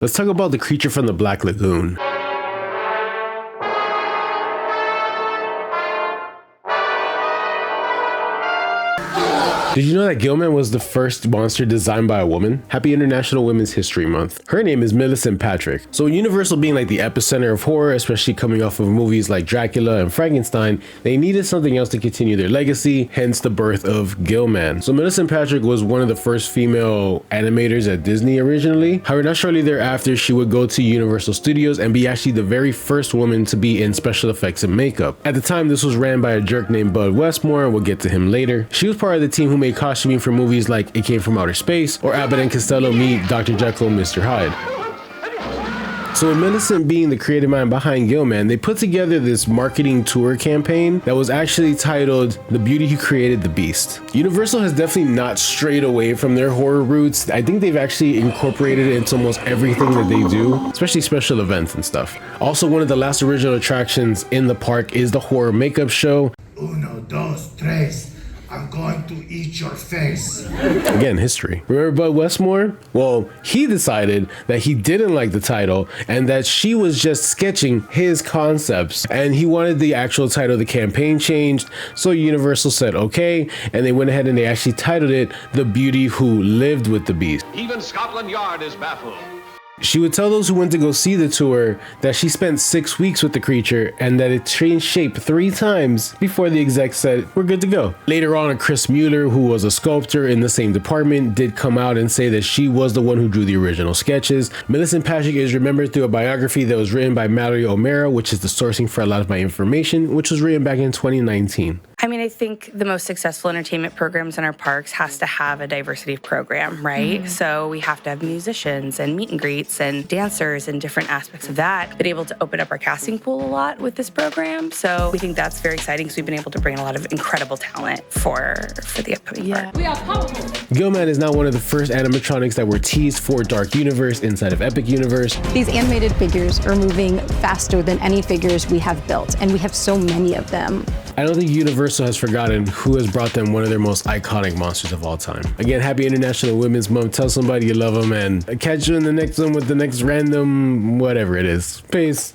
Let's talk about the creature from the Black Lagoon. Did you know that GillMan was the first monster designed by a woman? Happy International Women's History Month. Her name is Millicent Patrick. So Universal being like the epicenter of horror, especially coming off of movies like Dracula and Frankenstein, they needed something else to continue their legacy, hence the birth of GillMan. So Millicent Patrick was one of the first female animators at Disney originally. However, not shortly thereafter, she would go to Universal Studios and be actually the very first woman to be in special effects and makeup. At the time, this was ran by a jerk named Bud Westmore, and we'll get to him later. She was part of the team who made costuming for movies like It Came From Outer Space or Abbott and Costello Meet Dr. Jekyll and Mr. Hyde. So with Millicent being the creative mind behind GillMan, they put together this marketing tour campaign that was actually titled The Beauty Who Created the Beast. Universal has definitely not strayed away from their horror roots. I think they've actually incorporated it into almost everything that they do, especially special events and stuff. Also, one of the last original attractions in the park is the horror makeup show. Uno, dos, tres. I'm going to eat your face. Again, history. Remember Bud Westmore? Well, he decided that he didn't like the title and that she was just sketching his concepts, and he wanted the actual title of the campaign changed. So Universal said okay, and they went ahead and they actually titled it The Beauty Who Lived with the Beast. Even Scotland Yard is baffled. She would tell those who went to go see the tour that she spent 6 weeks with the creature and that it changed shape 3 times before the exec said, we're good to go. Later on, Chris Mueller, who was a sculptor in the same department, did come out and say that she was the one who drew the original sketches. Millicent Patrick is remembered through a biography that was written by Mallory O'Mara, which is the sourcing for a lot of my information, which was written back in 2019. I mean, I think the most successful entertainment programs in our parks has to have a diversity of program, right? So we have to have musicians and meet and greets and dancers and different aspects of that. Been able to open up our casting pool a lot with this program. So we think that's very exciting because we've been able to bring a lot of incredible talent for the upcoming park. We are powerful. GillMan is now one of the first animatronics that were teased for Dark Universe inside of Epic Universe. These animated figures are moving faster than any figures we have built, and we have so many of them. I don't think Universal has forgotten who has brought them one of their most iconic monsters of all time. Again, happy International Women's Month. Tell somebody you love them, and catch you in the next one with the next random whatever it is. Peace.